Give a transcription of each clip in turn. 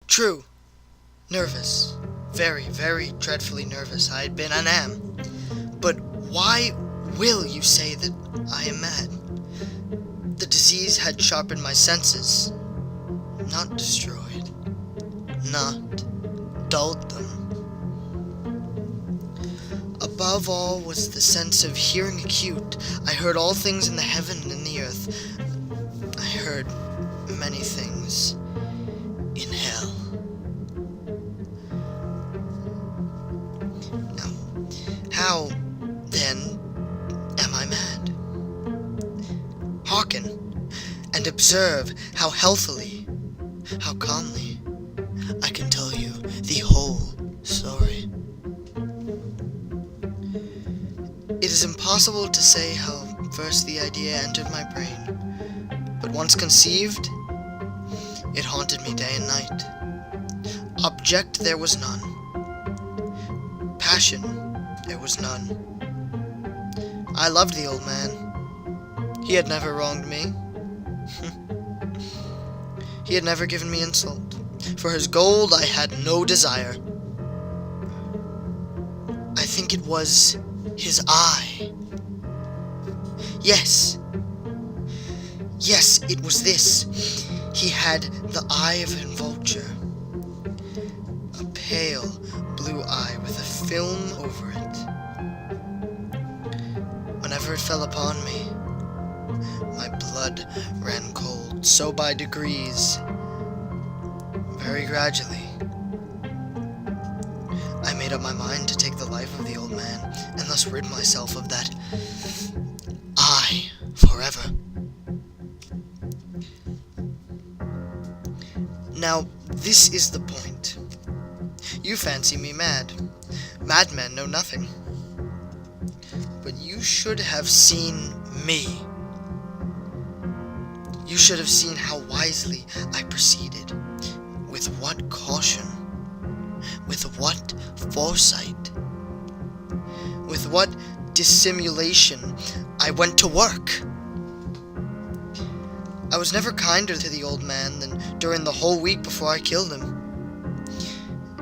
True. Nervous. Very, very dreadfully nervous I had been and am. But why will you say that I am mad? The disease had sharpened my senses, not destroyed, not dulled them. Above all was the sense of hearing acute. I heard all things in the heaven and in the earth. I heard many things in hell. Now, how, then, am I mad? Hearken, and observe how healthily, how calmly, I can tell you the whole story. It is impossible to say how first the idea entered my brain, but once conceived, it haunted me day and night. Object there was none. Passion there was none. I loved the old man. He had never wronged me. He had never given me insult. For his gold I had no desire. I think it was his eye. Yes, it was this. He had the eye of a vulture. A pale blue eye with a film over it. Whenever it fell upon me, my blood ran cold, so by degrees, very gradually, I made up my mind to take the life of the old man, and thus rid myself of that eye forever. Now, this is the point. You fancy me mad. Madmen know nothing. But you should have seen me. You should have seen how wisely I proceeded, with what caution, with what foresight, with what dissimulation I went to work. I was never kinder to the old man than during the whole week before I killed him.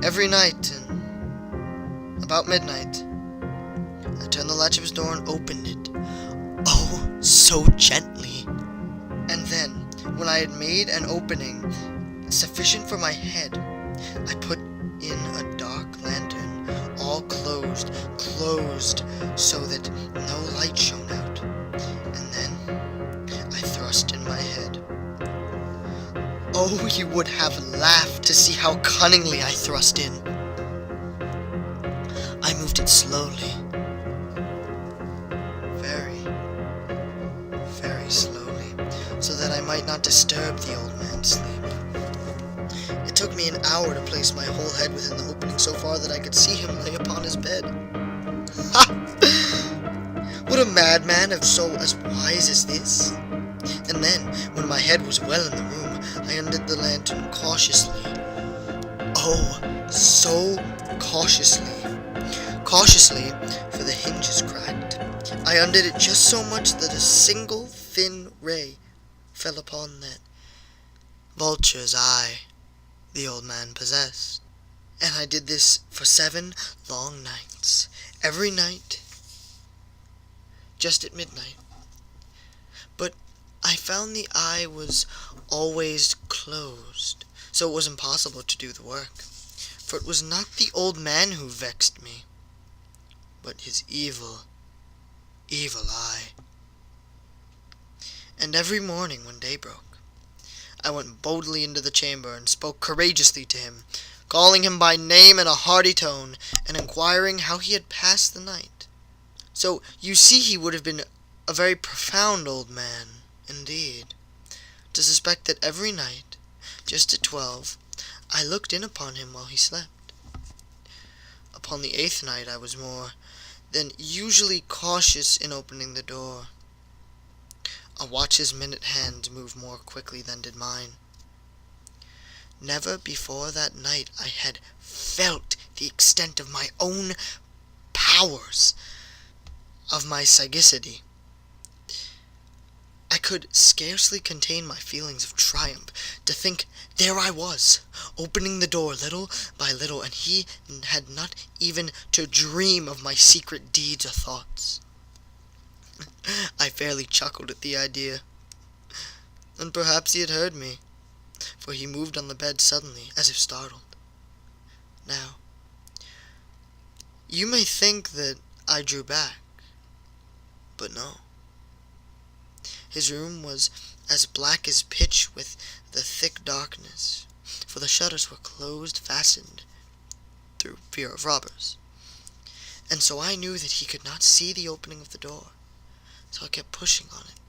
Every night, about midnight, I turned the latch of his door and opened it, oh, so gently. And then, when I had made an opening sufficient for my head, I put in a dark lantern, all closed, so that no light shone out, and then I thrust in my head. Oh, you would have laughed to see how cunningly I thrust in. I moved it slowly, very, very slowly, so that I might not disturb the old man's sleep. It took me an hour to place my whole head within the opening so far that I could see him lay upon his bed. Ha! Would a madman have so as wise as this? And then, when my head was well in the room, I undid the lantern cautiously. Oh, so cautiously. Cautiously, for the hinges cracked. I undid it just so much that a single thin ray fell upon that vulture's eye the old man possessed. And I did this for 7 long nights. Every night, just at midnight. But I found the eye was always closed, so it was impossible to do the work. For it was not the old man who vexed me, but his evil eye. And every morning when day broke, I went boldly into the chamber and spoke courageously to him, calling him by name in a hearty tone, and inquiring how he had passed the night. So you see he would have been a very profound old man, indeed, to suspect that every night, just at 12, I looked in upon him while he slept. Upon the 8th night I was more than usually cautious in opening the door. A watch's minute hand moved more quickly than did mine. Never before that night I had felt the extent of my own powers, of my sagacity. could scarcely contain my feelings of triumph to think there I was, opening the door little by little, and he had not even to dream of my secret deeds or thoughts. I fairly chuckled at the idea, and perhaps he had heard me, for he moved on the bed suddenly, as if startled. Now, you may think that I drew back, but no. His room was as black as pitch with the thick darkness, for the shutters were closed, fastened, through fear of robbers. And so I knew that he could not see the opening of the door, so I kept pushing on it,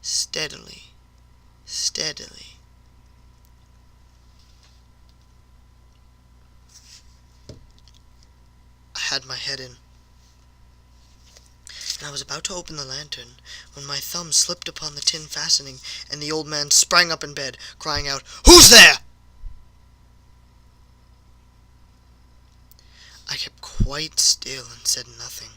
steadily, steadily. I had my head in, and I was about to open the lantern when my thumb slipped upon the tin fastening, and the old man sprang up in bed, crying out, "Who's there?" I kept quite still and said nothing.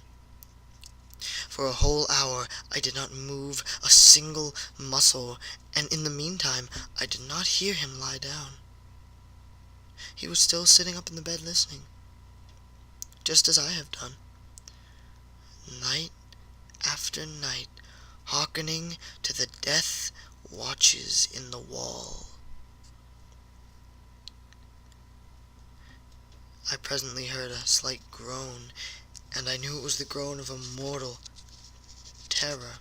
For a whole hour I did not move a single muscle, and in the meantime I did not hear him lie down. He was still sitting up in the bed listening, just as I have done, night after night, hearkening to the death watches in the wall. I presently heard a slight groan, and I knew it was the groan of a mortal terror.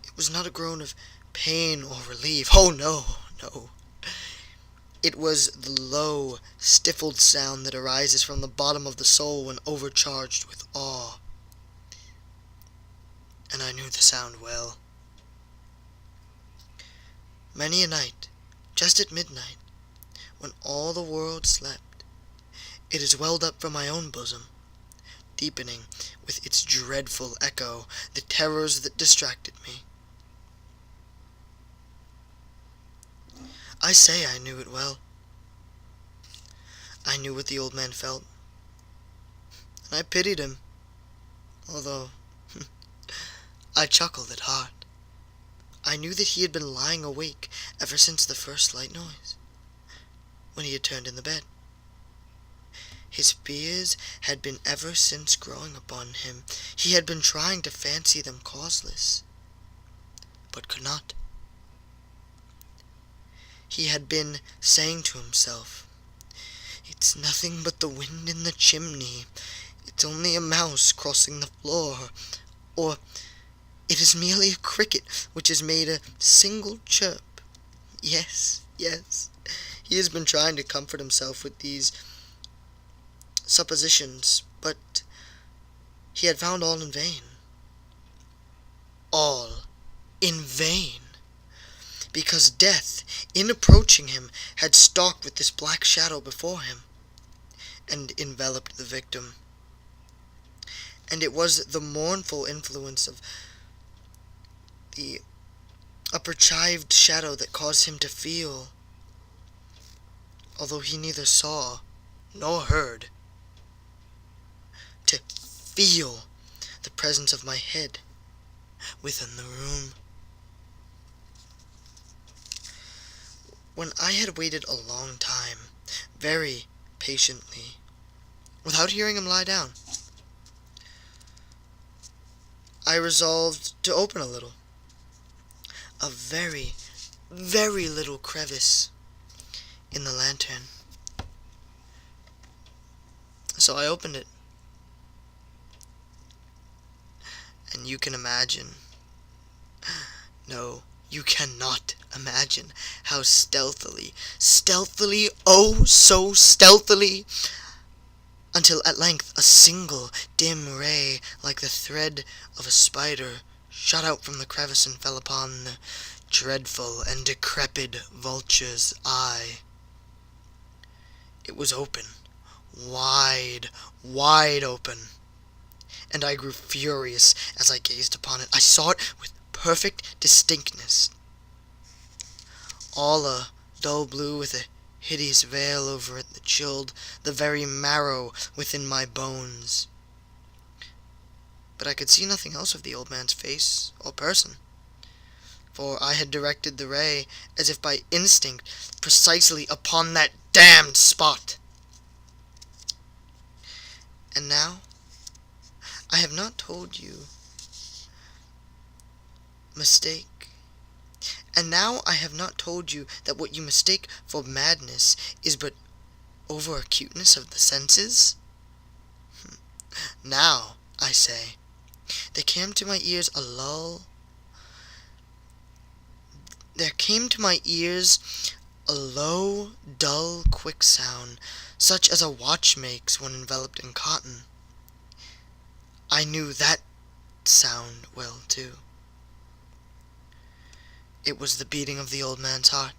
It was not a groan of pain or relief. Oh, no, no. It was the low, stifled sound that arises from the bottom of the soul when overcharged with awe. And I knew the sound well. Many a night, just at midnight, when all the world slept, it has welled up from my own bosom, deepening with its dreadful echo the terrors that distracted me. I say I knew it well. I knew what the old man felt, and I pitied him, although I chuckled at heart. I knew that he had been lying awake ever since the first slight noise, when he had turned in the bed. His fears had been ever since growing upon him. He had been trying to fancy them causeless, but could not. He had been saying to himself, "It's nothing but the wind in the chimney. It's only a mouse crossing the floor. Or, it is merely a cricket which has made a single chirp." Yes, yes. He has been trying to comfort himself with these suppositions, but he had found all in vain. All in vain. Because death, in approaching him, had stalked with this black shadow before him, and enveloped the victim. And it was the mournful influence of the upperchived shadow that caused him to feel, although he neither saw nor heard, to feel the presence of my head within the room. When I had waited a long time, very patiently, without hearing him lie down, I resolved to open a little, a very, very little crevice in the lantern. So I opened it, and you can imagine, no, you cannot imagine how stealthily, oh so stealthily, until at length a single dim ray, like the thread of a spider, shot out from the crevice and fell upon the dreadful and decrepit vulture's eye. It was open, wide, wide open, and I grew furious as I gazed upon it. I saw it with perfect distinctness, all a dull blue with a hideous veil over it that chilled the very marrow within my bones. but I could see nothing else of the old man's face or person, for I had directed the ray, as if by instinct, precisely upon that damned spot. And now, I have not told you that what you mistake for madness is but over-acuteness of the senses? Now, I say, there came to my ears, a low, dull, quick sound, such as a watch makes when enveloped in cotton. I knew that sound well, too. It was the beating of the old man's heart.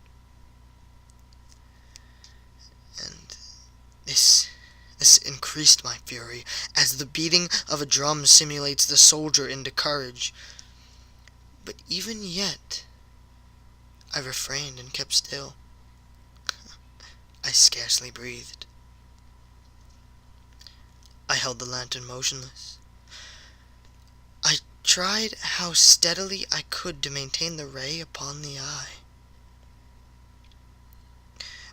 And this increased my fury, as the beating of a drum simulates the soldier into courage. But even yet, I refrained and kept still. I scarcely breathed. I held the lantern motionless. I tried how steadily I could to maintain the ray upon the eye.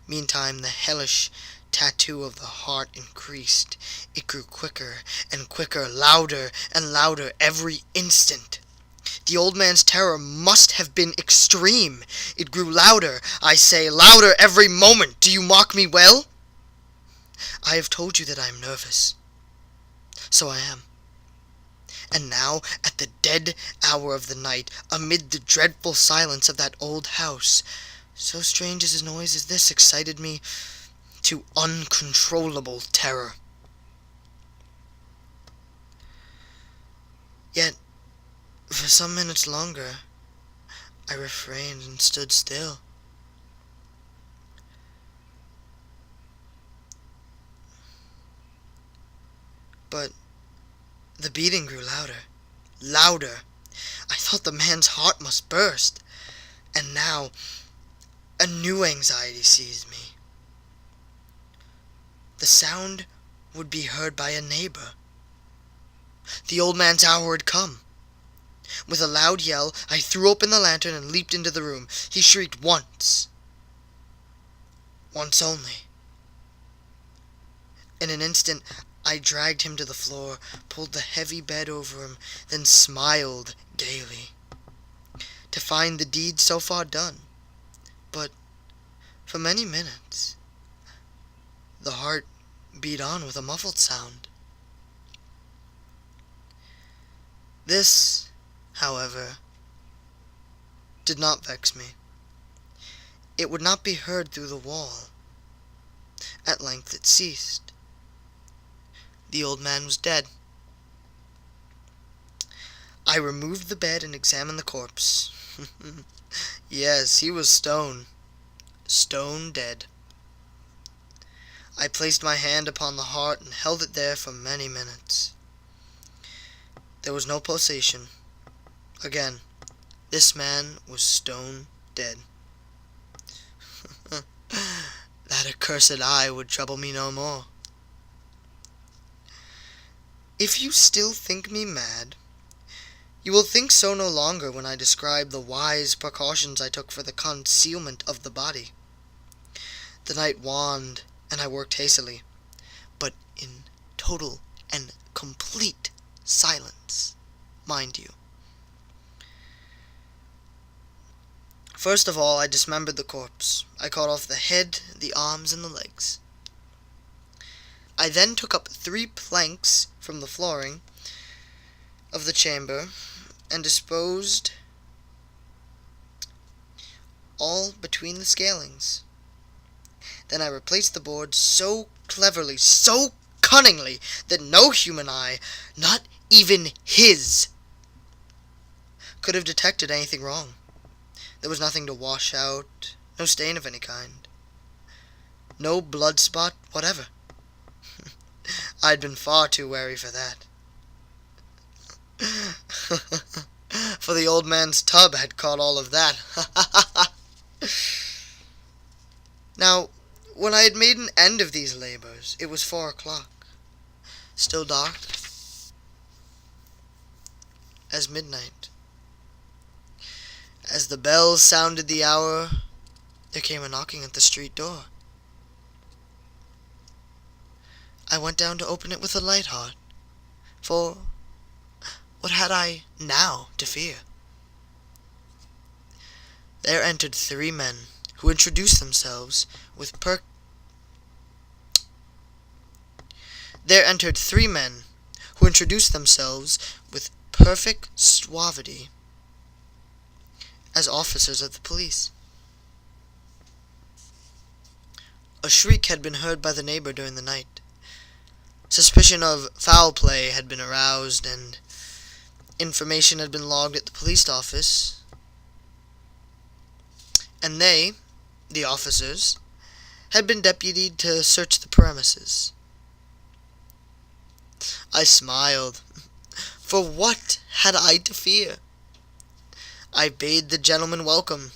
Meantime, the hellish tattoo of the heart increased. It grew quicker and quicker, louder and louder every instant. The old man's terror must have been extreme. It grew louder, I say, louder every moment. Do you mark me well? I have told you that I am nervous. So I am. And now, at the dead hour of the night, amid the dreadful silence of that old house, so strange as a noise as this excited me to uncontrollable terror. Yet, for some minutes longer, I refrained and stood still. But the beating grew louder, louder. I thought the man's heart must burst. And now, a new anxiety seized me. The sound would be heard by a neighbor. The old man's hour had come. With a loud yell, I threw open the lantern and leaped into the room. He shrieked once. Once only. In an instant, I dragged him to the floor, pulled the heavy bed over him, then smiled gaily, to find the deed so far done. But for many minutes, the heart beat on with a muffled sound. This, however, did not vex me. It would not be heard through the wall. At length it ceased. The old man was dead. I removed the bed and examined the corpse. Yes, he was stone dead. I placed my hand upon the heart and held it there for many minutes. There was no pulsation. Again, this man was stone dead. That accursed eye would trouble me no more. If you still think me mad, you will think so no longer when I describe the wise precautions I took for the concealment of the body. The night waned, and I worked hastily, but in total and complete silence, mind you. First of all, I dismembered the corpse. I cut off the head, the arms, and the legs. I then took up 3 planks from the flooring of the chamber and disposed all between the scalings. Then I replaced the board so cleverly, so cunningly, that no human eye, not even his, could have detected anything wrong. There was nothing to wash out, no stain of any kind, no blood spot whatever. I'd been far too wary for that. For the old man's tub had caught all of that. Now, when I had made an end of these labors, it was 4 o'clock. Still dark. as midnight. As the bells sounded the hour, there came a knocking at the street door. I went down to open it with a light heart, for what had I now to fear? There entered three men who introduced themselves with perfect suavity as officers of the police. A shriek had been heard by the neighbor during the night. Suspicion of foul play had been aroused, and information had been logged at the police office. And they, the officers, had been deputied to search the premises. I smiled, for what had I to fear? I bade the gentleman welcome.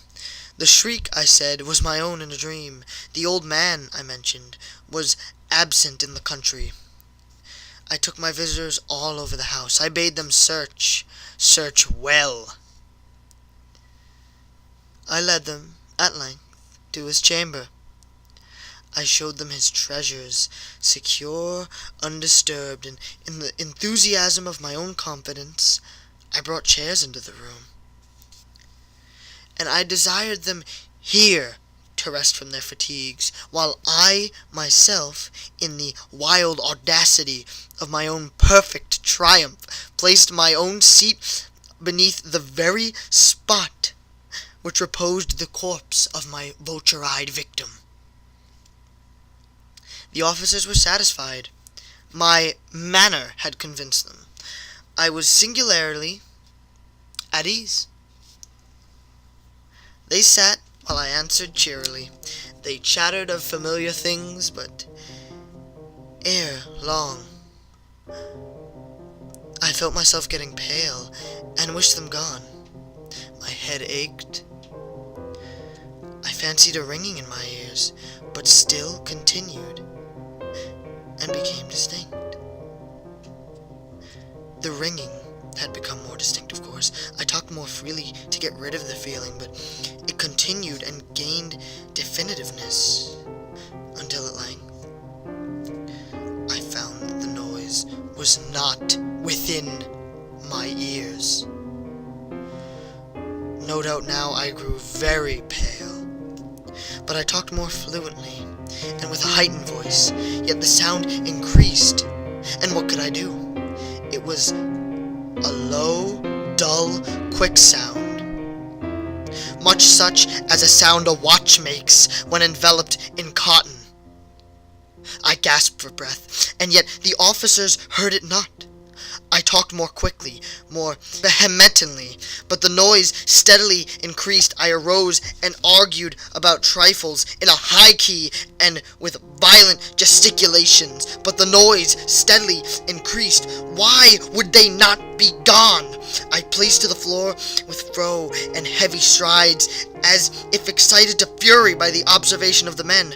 The shriek, I said, was my own in a dream. The old man, I mentioned, was absent in the country. I took my visitors all over the house. I bade them search well. I led them, at length, to his chamber. I showed them his treasures, secure, undisturbed, and in the enthusiasm of my own confidence, I brought chairs into the room. And I desired them here to rest from their fatigues, while I, myself, in the wild audacity of my own perfect triumph, placed my own seat beneath the very spot which reposed the corpse of my vulture-eyed victim. The officers were satisfied. My manner had convinced them. I was singularly at ease. They sat while I answered cheerily. They chattered of familiar things, but ere long I felt myself getting pale and wished them gone. My head ached. I fancied a ringing in my ears, but still continued and became distinct. The ringing had become more distinct, of course. I talked more freely to get rid of the feeling, but it continued and gained definitiveness until at length I found that the noise was not within my ears. No doubt now I grew very pale, but I talked more fluently and with a heightened voice, yet the sound increased, and what could I do? It was a low, dull, quick sound, much such as a sound a watch makes when enveloped in cotton. I gasped for breath, and yet the officers heard it not. I talked more quickly, more vehemently, but the noise steadily increased. I arose and argued about trifles in a high key and with violent gesticulations, but the noise steadily increased. Why would they not be gone? I placed to the floor with slow and heavy strides, as if excited to fury by the observation of the men,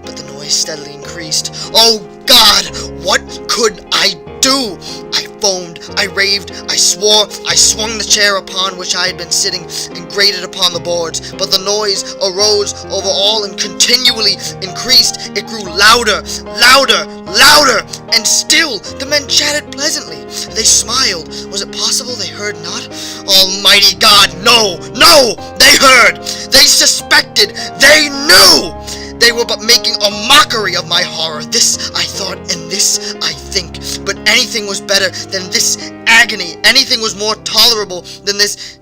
but the noise steadily increased. Oh God, what could I do? I foamed, I raved, I swore, I swung the chair upon which I had been sitting and grated upon the boards, but the noise arose over all and continually increased. It grew louder, louder, louder, and still the men chatted pleasantly. They smiled. Was it possible they heard not? Almighty God, no, no, they heard, they suspected, they knew! They were but making a mockery of my horror. This I thought, and this I think. But anything was better than this agony. Anything was more tolerable than this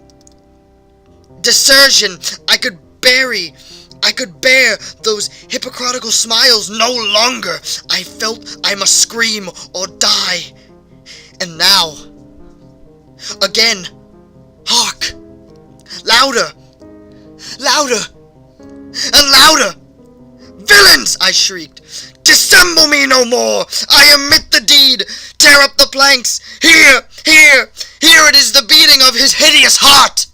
desertion. I could bear those hypocritical smiles no longer. I felt I must scream or die. And now, again, hark! Louder! Louder! And louder! Villains! I shrieked. Dissemble me no more! I admit the deed! Tear up the planks! Here! Here! Here it is the beating of his hideous heart!